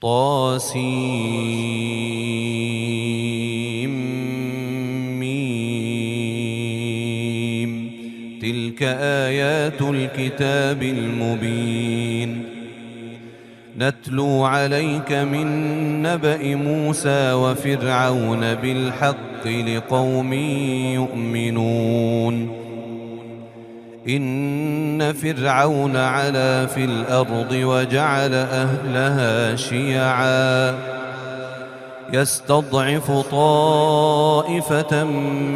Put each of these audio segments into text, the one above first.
طاسيم. تلك آيات الكتاب المبين. نتلو عليك من نبأ موسى وفرعون بالحق لقوم يؤمنون. إن فرعون علا في الأرض وجعل أهلها شيعا يستضعف طائفة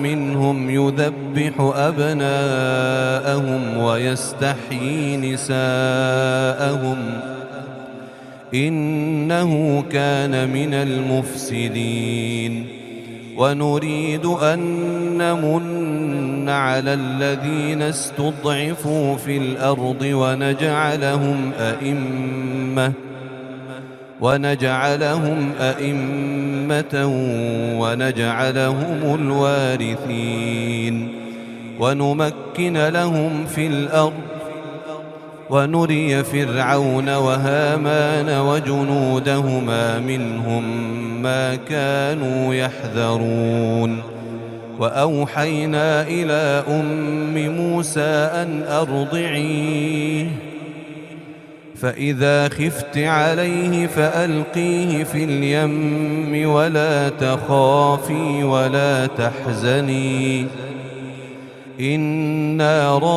منهم يذبح أبناءهم ويستحيي نساءهم إنه كان من المفسدين. ونريد أن نمن على الذين استضعفوا في الأرض ونجعلهم أئمة ونجعلهم الوارثين ونمكن لهم في الأرض ونري فرعون وهامان وجنودهما منهم ما كانوا يحذرون. وأوحينا إلى أم موسى أن أرضعيه فإذا خفت عليه فألقيه في اليم ولا تخافي ولا تحزني إنا رادوه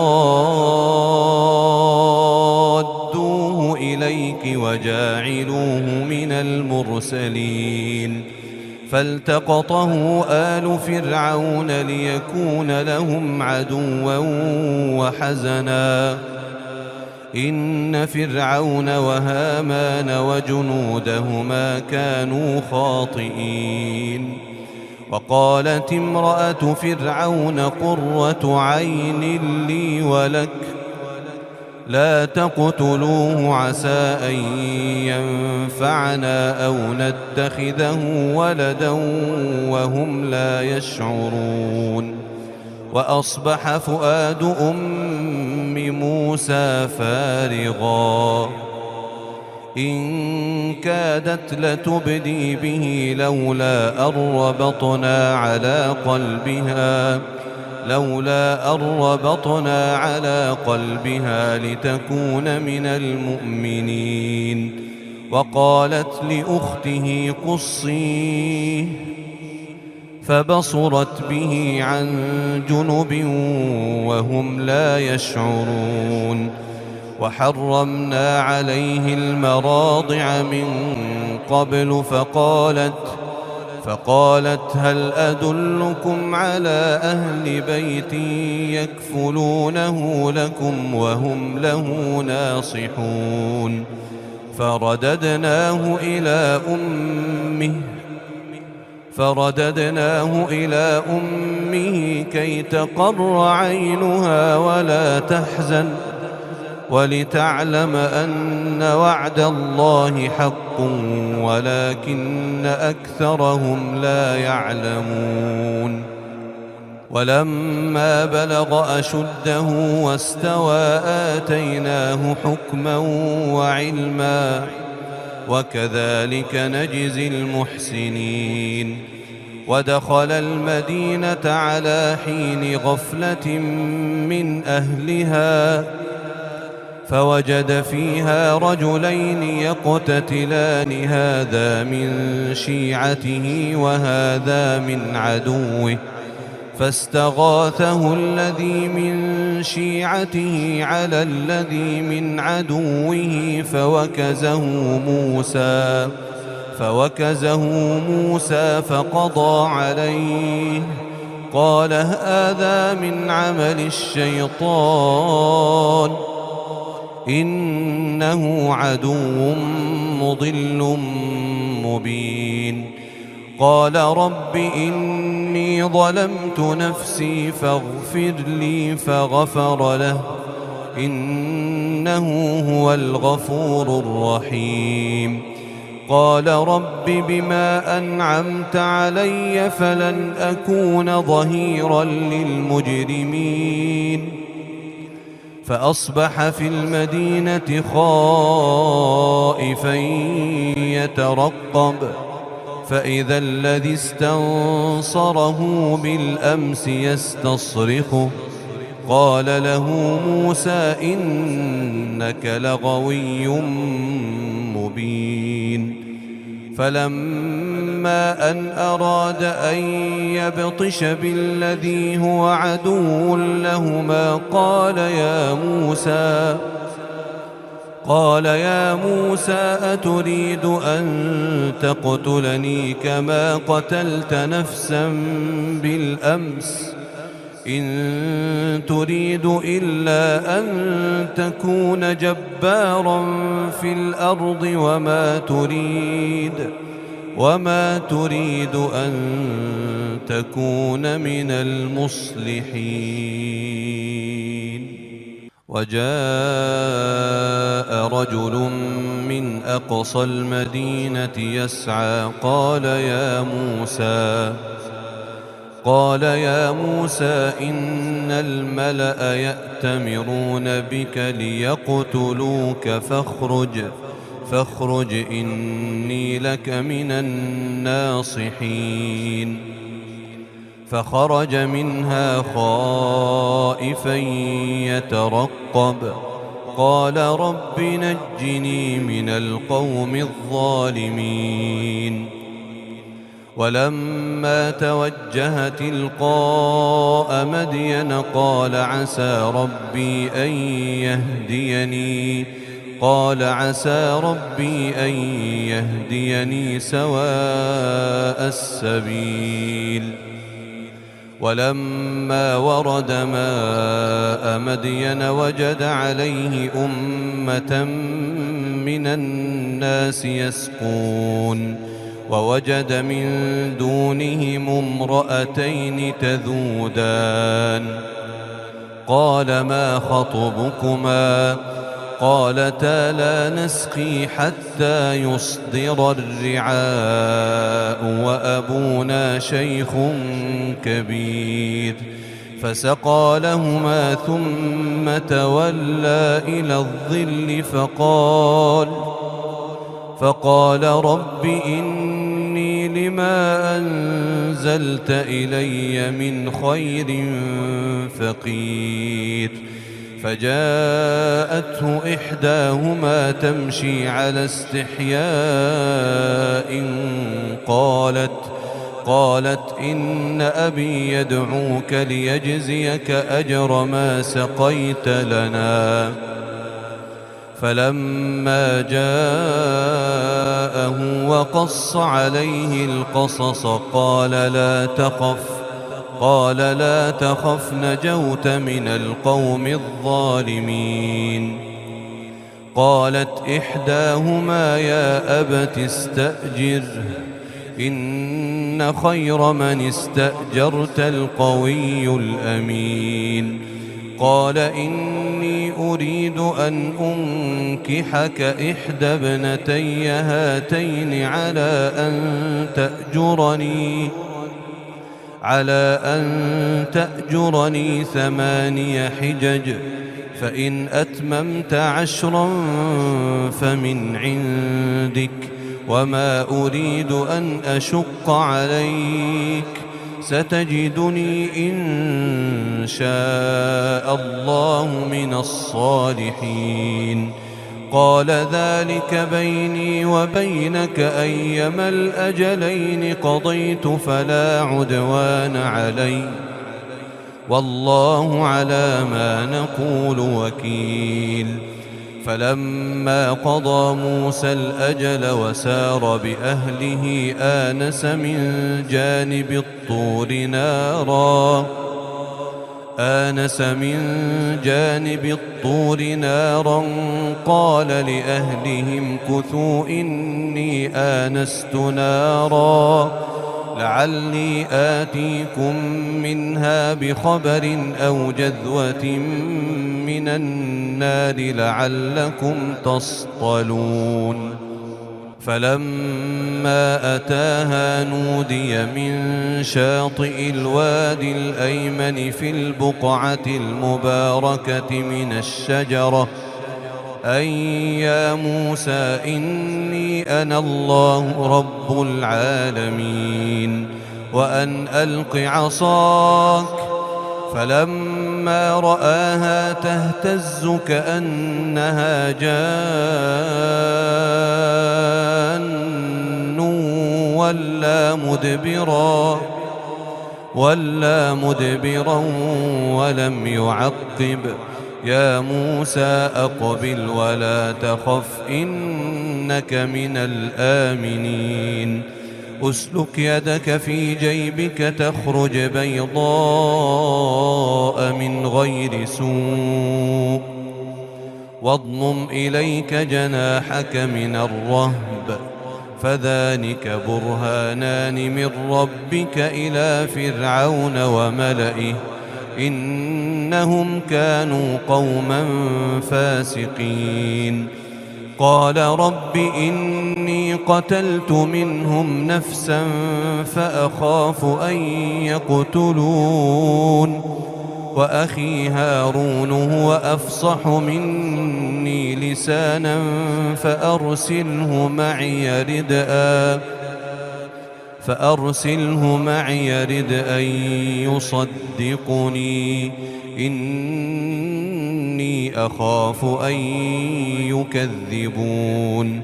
إليك وجاعلوه من المرسلين. فالتقطه آل فرعون ليكون لهم عدوا وحزنا إن فرعون وهامان وجنودهما كانوا خاطئين. وقالت امرأة فرعون قرة عين لي ولك لا تقتلوه عسى أن ينفعنا أو نتخذه ولدا وهم لا يشعرون. وأصبح فؤاد أم موسى فارغا إن كادت لتبدي به لولا أن ربطنا على قلبها لتكون من المؤمنين. وقالت لأخته قصيه فبصرت به عن جنب وهم لا يشعرون. وحرمنا عليه المراضع من قبل فقالت هل أدلكم على أهل بيت يكفلونه لكم وهم له ناصحون. فرددناه إلى أمه كي تقر عينها ولا تحزن ولتعلم أن وعد الله حق ولكن أكثرهم لا يعلمون. ولما بلغ أشده واستوى آتيناه حكما وعلما وكذلك نجزي المحسنين. ودخل المدينة على حين غفلة من أهلها فوجد فيها رجلين يقتتلان هذا من شيعته وهذا من عدوه فاستغاثه الذي من شيعته على الذي من عدوه فوكزه موسى فقضى عليه قال هذا من عمل الشيطان إنه عدو مضل مبين. قال رب إني ظلمت نفسي فاغفر لي فغفر له إنه هو الغفور الرحيم. قال رب بما أنعمت علي فلن أكون ظهيرا للمجرمين. فأصبح في المدينة خائفا يترقب فإذا الذي استنصره بالأمس يستصرخه قال له موسى إنك لغوي مبين فلما أن أراد أن يبطش بالذي هو عدو لهما قال يا موسى أتريد أن تقتلني كما قتلت نفسا بالأمس إن تريد إلا أن تكون جبارا في الأرض وما تريد أن تكون من المصلحين. وجاء رجل من أقصى المدينة يسعى قال يا موسى إن الملأ يأتمرون بك ليقتلوك فاخرج إني لك من الناصحين. فخرج منها خائفا يترقب قال رب نجني من القوم الظالمين. ولما توجه تلقاء مدين قال عسى ربي أن يهديني سواء السبيل. ولما ورد ماء مدين وجد عليه أمة من الناس يسقون ووجد من دونهم امرأتين تذودان قال ما خطبكما قالتا لا نسقي حتى يصدر الرعاء وأبونا شيخ كبير. فسقى لهما ثم تولى إلى الظل فقال رب إني لما أنزلت إلي من خير فقير. فجاءته إحداهما تمشي على استحياء قالت إن أبي يدعوك ليجزيك أجر ما سقيت لنا. فلما جاءه وقص عليه القصص قال لا تخف نجوت من القوم الظالمين. قالت إحداهما يا أبت استأجره إن خير من استأجرت القوي الأمين. قال إني أريد أن أنكحك إحدى ابنتي هاتين على أن تأجرني 8 حجج فإن أتممت 10 فمن عندك وما أريد أن أشق عليك ستجدني إن شاء الله من الصالحين. قال ذلك بيني وبينك أيما الأجلين قضيت فلا عدوان علي والله على ما نقول وكيل. فلما قضى موسى الأجل وسار بأهله آنس من جانب الطور نارا قال لأهلهم كثوا إني آنست نارا لعلي آتيكم منها بخبر أو جذوة من النار لعلكم تصطلون. فلما أتاها نودي من شاطئ الوادي الأيمن في البقعة المباركة من الشجرة أي يا موسى إني أنا الله رب العالمين وأن ألق عصاك. فلما رآها تهتز كأنها جان ولا مدبرا ولم يعقب. يا موسى أقبل ولا تخف إنك من الآمنين. أسلك يدك في جيبك تخرج بيضاء من غير سوء واضمم إليك جناحك من الرهب فذلك برهانان من ربك إلى فرعون وملئه إنهم كانوا قوما فاسقين. قال رب إني قتلت منهم نفسا فأخاف أن يقتلون وأخي هارون هو أفصح مني لسانا فأرسله معي رد أن يصدقني إني أخاف أن يكذبون.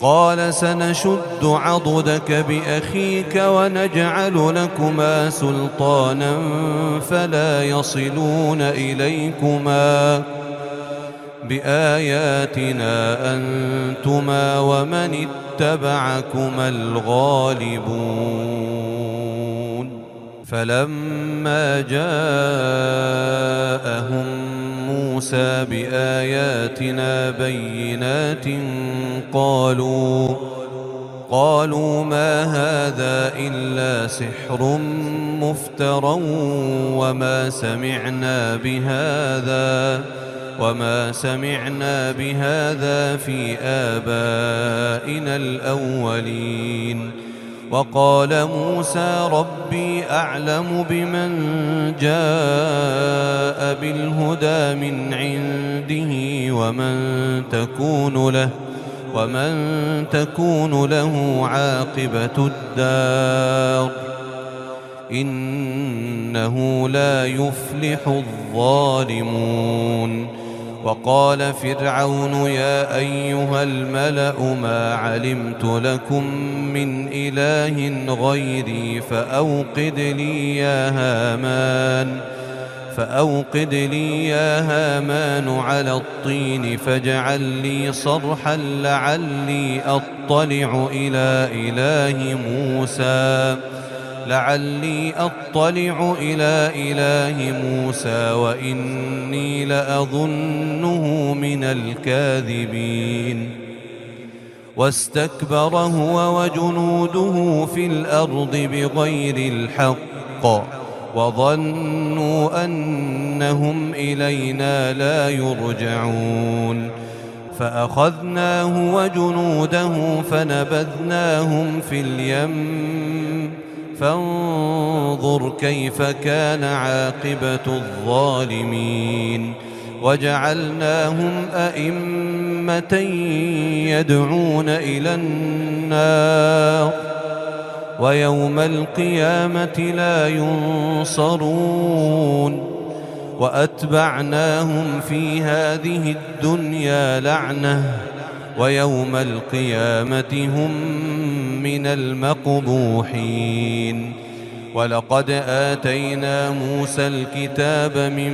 قال سنشد عضدك بأخيك ونجعل لكما سلطانا فلا يصلون إليكما بآياتنا أنتما ومن اتبعكما الغالبون. فلما جاءهم موسى بآياتنا بينات قالوا ما هذا إلا سحر مفترى وما سمعنا بهذا في آبائنا الأولين. وقال موسى ربي أعلم بمن جاء بالهدى من عنده ومن تكون له عاقبة الدار إنه لا يفلح الظالمون. وقال فرعون يا أيها الملأ ما علمت لكم من إله غيري فأوقد لي يا هامان على الطين فاجعل لي صرحا لعلي أطلع إلى إله موسى وإني لأظنه من الكاذبين. واستكبر هو وجنوده في الأرض بغير الحق وظنوا أنهم إلينا لا يرجعون. فأخذناه وجنوده فنبذناهم في اليم فانظر كيف كان عاقبة الظالمين. وجعلناهم أئمة يدعون إلى النار ويوم القيامة لا ينصرون. وأتبعناهم في هذه الدنيا لعنة ويوم القيامة هم من المقبوحين. ولقد آتينا موسى الكتاب من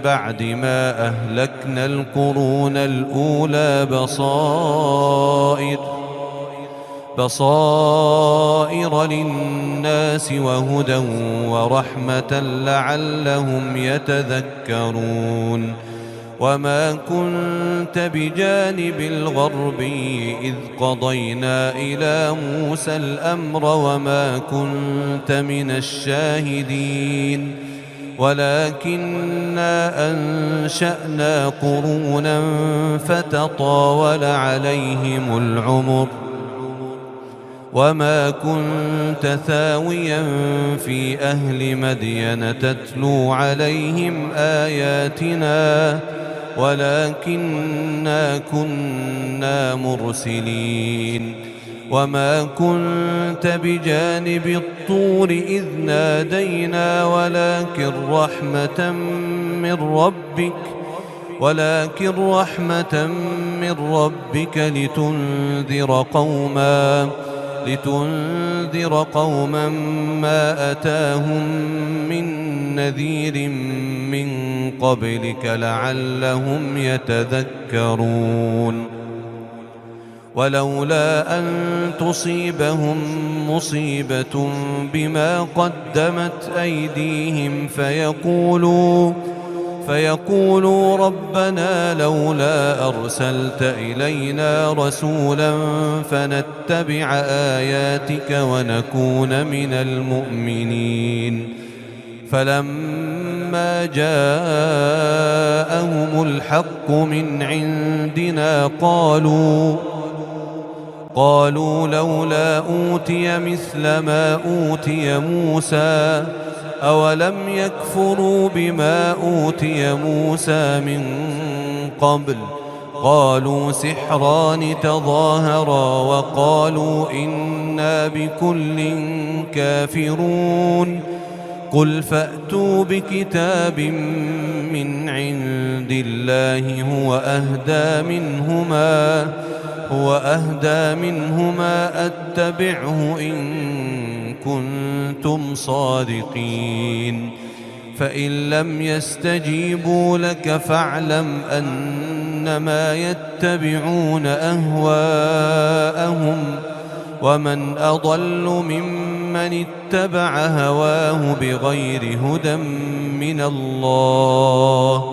بعد ما أهلكنا القرون الأولى بصائر للناس وهدى ورحمة لعلهم يتذكرون. وما كنت بجانب الغربي إذ قضينا إلى موسى الأمر وما كنت من الشاهدين ولكننا أنشأنا قرونا فتطاول عليهم العمر وما كنت ثاويا في أهل مدين تتلو عليهم آياتنا ولكننا كنا مرسلين وما كنت بجانب الطور إذ نادينا ولكن رحمة من ربك لتنذر قوما ما أتاهم من نذير من قبلك لعلهم يتذكرون ولولا أن تصيبهم مصيبة بما قدمت أيديهم فيقولوا ربنا لولا أرسلت إلينا رسولا فنتبع آياتك ونكون من المؤمنين فلما جاءهم الحق من عندنا قالوا لولا أوتي مثل ما أوتي موسى أولم يكفروا بما أوتي موسى من قبل قالوا سحران تظاهرا وقالوا إنا بكل كافرون قل فأتوا بكتاب من عند الله هو أهدى منهما أتبعه إن كنتم صادقين فإن لم يستجيبوا لك فاعلم أنما يتبعون أهواءهم ومن أضل ممن اتبع هواه بغير هدى من الله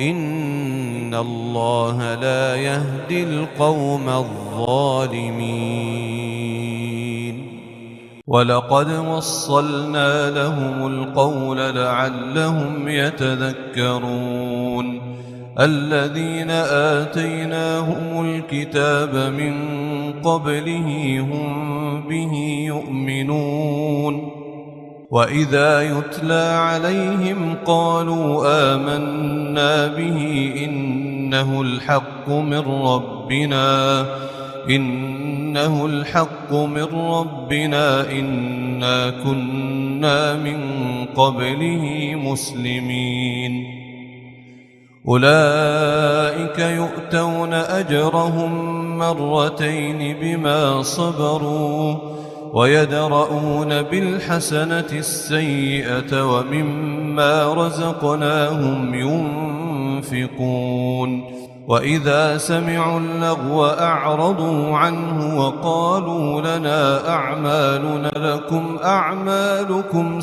إن الله لا يهدي القوم الظالمين ولقد وصلنا لهم القول لعلهم يتذكرون الذين آتيناهم الكتاب من قبله هم به يؤمنون وإذا يتلى عليهم قالوا آمنا به إنه الحق من ربنا إنا كنا من قبله مسلمين أولئك يؤتون أجرهم مرتين بما صبروا ويدرؤون بالحسنة السيئة ومما رزقناهم ينفقون وإذا سمعوا اللغو أعرضوا عنه وقالوا لنا أعمالنا لكم أعمالكم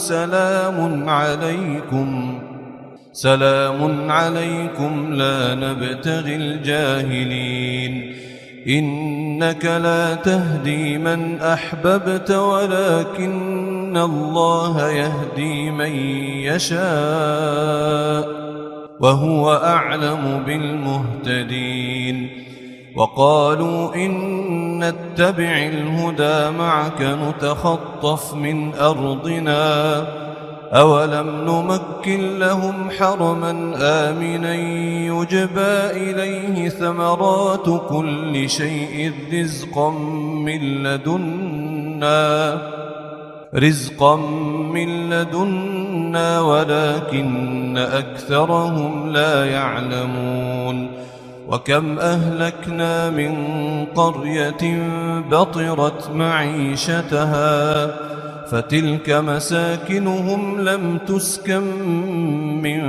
سلام عليكم لا نبتغي الجاهلين إنك لا تهدي من أحببت ولكن الله يهدي من يشاء وهو أعلم بالمهتدين وقالوا إن نتبع الهدى معك نتخطف من أرضنا أولم نمكن لهم حرما آمنا يجبى إليه ثمرات كل شيء رزقا من لدنا ولكن أكثرهم لا يعلمون وكم أهلكنا من قرية بطرت معيشتها فتلك مساكنهم لم تسكن من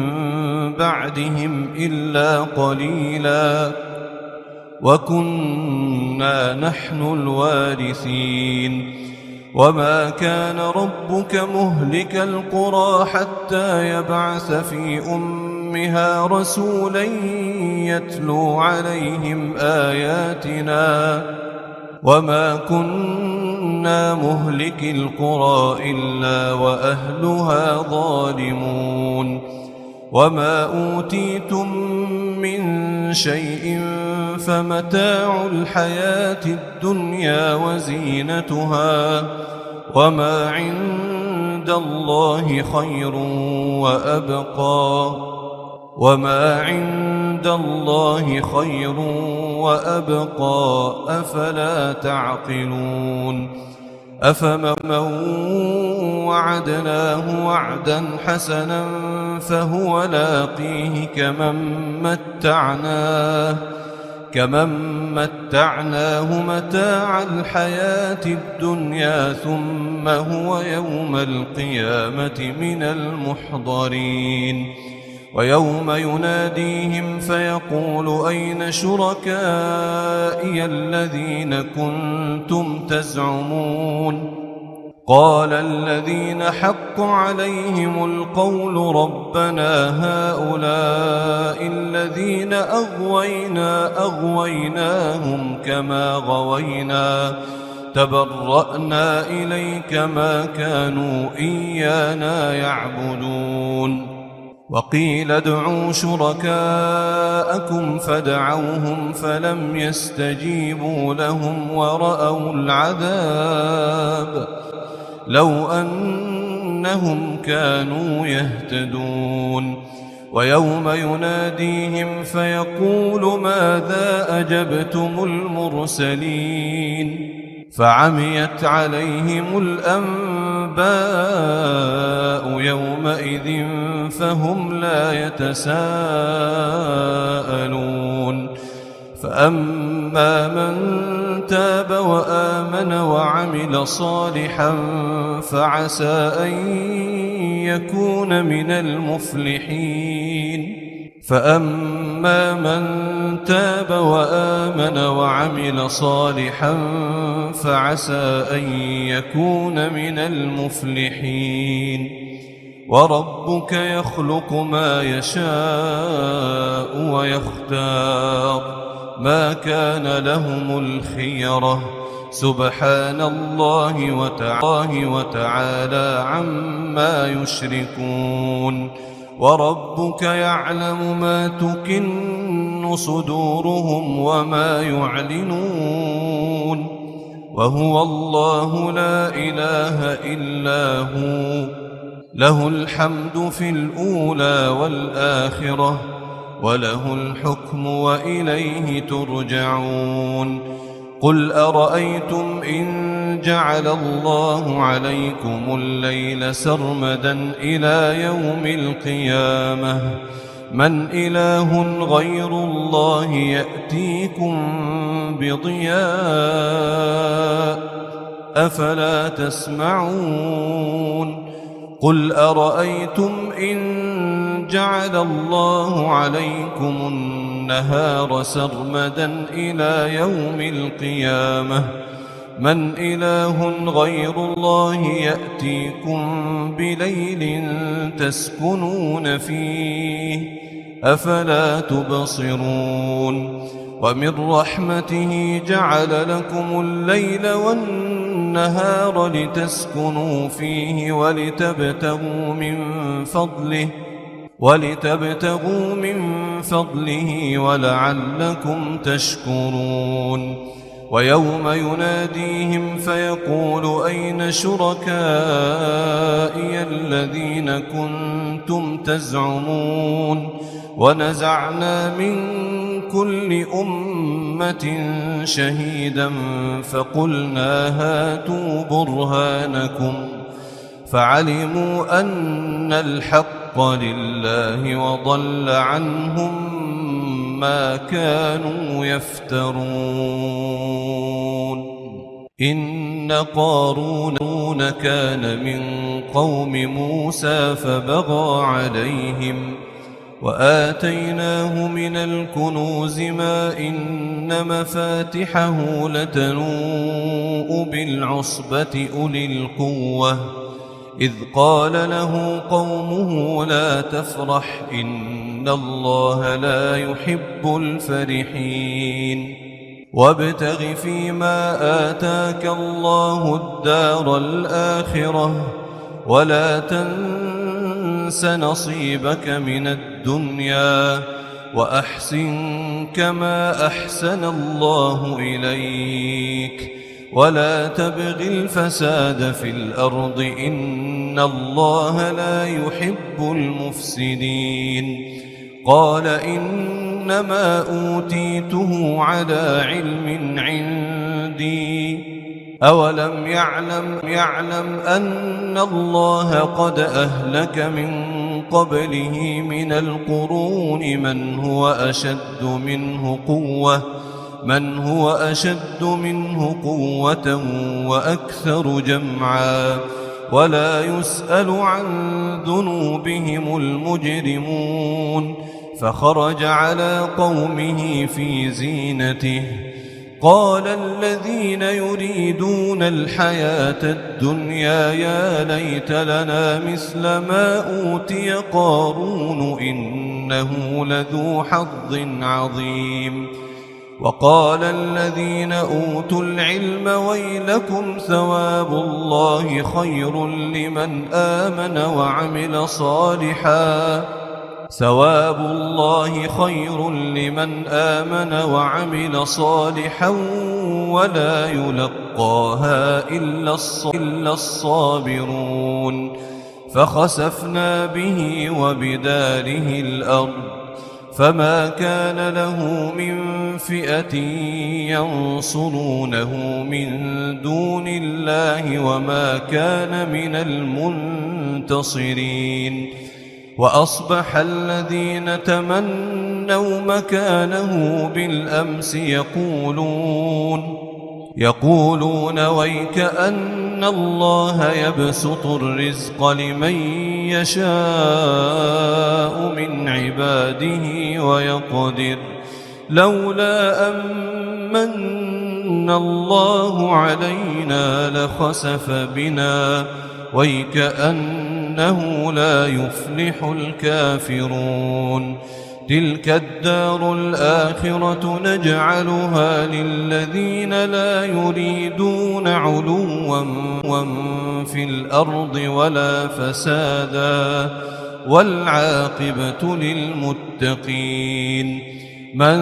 بعدهم إلا قليلا وكنا نحن الوارثين وما كان ربك مهلك القرى حتى يبعث في أمها رسولا يتلو عليهم آياتنا وما كنا مهلك القرى إلا وأهلها ظالمون وما أوتيتم من شيء فمتاع الحياة الدنيا وزينتها وما عند الله خير وأبقى وما عند الله خير وأبقى أفلا تعقلون أفمن وعدناه وعدا حسنا فهو لاقيه كمن متعناه متاع الحياة الدنيا ثم هو يوم القيامة من المحضرين ويوم يناديهم فيقول أين شركائي الذين كنتم تزعمون قال الذين حق عليهم القول ربنا هؤلاء الذين أغويناهم كما غوينا تبرأنا إليك ما كانوا إيانا يعبدون وقيل ادعوا شركاءكم فدعوهم فلم يستجيبوا لهم ورأوا العذاب لو أنهم كانوا يهتدون ويوم يناديهم فيقول ماذا أجبتم المرسلين فعميت عليهم الأنباء يومئذ فهم لا يتساءلون فأما من تاب وآمن وعمل صالحا فعسى أن يكون من المفلحين فأما من تاب وآمن وعمل صالحا فعسى أن يكون من المفلحين وربك يخلق ما يشاء ويختار ما كان لهم الخيرة سبحان الله وتعالى عما يشركون وربك يعلم ما تكن صدورهم وما يعلنون وهو الله لا إله إلا هو له الحمد في الأولى والآخرة وله الحكم وإليه ترجعون قل أرأيتم إن جعل الله عليكم الليل سرمدا إلى يوم القيامة من إله غير الله يأتيكم بضياء أفلا تسمعون قل أرأيتم إن جعل الله عليكم النهار سرمدا إلى يوم القيامة من إله غير الله يأتيكم بليل تسكنون فيه أفلا تبصرون ومن رحمته جعل لكم الليل والنهار لتسكنوا فيه ولتبتغوا من فضله ولعلكم تشكرون ويوم يناديهم فيقول أين شركائي الذين كنتم تزعمون ونزعنا من كل أمة شهيدا فقلنا هاتوا برهانكم فعلموا أن الحق لله وضل عنهم ما كانوا يفترون إن قارون كان من قوم موسى فبغى عليهم وآتيناه من الكنوز ما إن مفاتحه لتنوء بالعصبة أولي القوة إذ قال له قومه لا تفرح إن الله لا يحب الفرحين وابتغ فيما آتاك الله الدار الآخرة ولا تنس نصيبك من الدنيا وأحسن كما أحسن الله إليك ولا تبغ الفساد في الأرض إن الله لا يحب المفسدين قال إنما أوتيته على علم عندي أولم يعلم أن الله قد أهلك من قبله من القرون من هو أشد منه قوة وأكثر جمعا ولا يسأل عن ذنوبهم المجرمون فخرج على قومه في زينته قال الذين يريدون الحياة الدنيا يا ليت لنا مثل ما أوتي قارون إنه لذو حظ عظيم وقال الذين أوتوا العلم ويلكم ثواب الله خير لمن آمن وعمل صالحا ولا يلقاها إلا الصابرون فخسفنا به وبداره الأرض فما كان له من فئة ينصرونه من دون الله وما كان من المنتصرين وأصبح الذين تمنوا مكانه بالأمس يقولون ويكأن الله يبسط الرزق لمن يشاء من عباده ويقدر لولا أمن الله علينا لخسف بنا ويكأنه لا يفلح الكافرون تلك الدار الآخرة نجعلها للذين لا يريدون علوا في الأرض ولا فسادا والعاقبة للمتقين من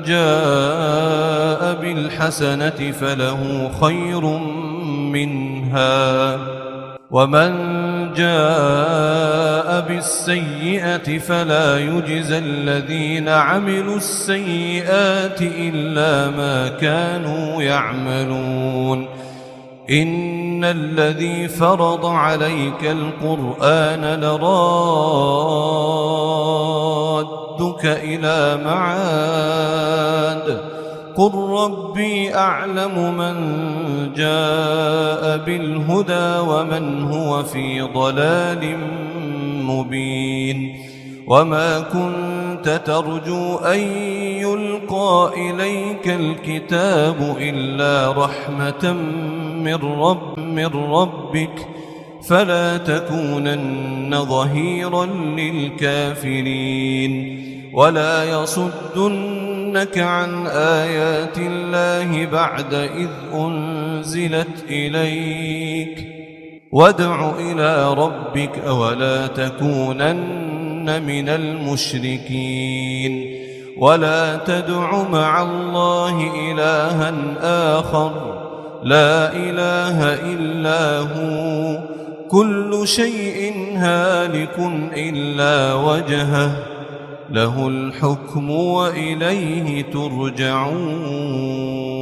جاء بالحسنة فله خير منها ومن جاء بالسيئة فلا يجزى الذين عملوا السيئات إلا ما كانوا يعملون إن الذي فرض عليك القرآن لرادك إلى معاد قل ربي أعلم من جاء بالهدى ومن هو في ضلال مبين وما كنت ترجو أن يلقى إليك الكتاب إلا رحمة من ربك فلا تكونن ظهيرا للكافرين ولا يصدنك عن آيات الله بعد إذ أنزلت إليك وادع إلى ربك ولا تكونن من المشركين ولا تدع مع الله إلها آخر لا إله إلا هو كل شيء هالك إلا وجهه له الحكم وإليه ترجعون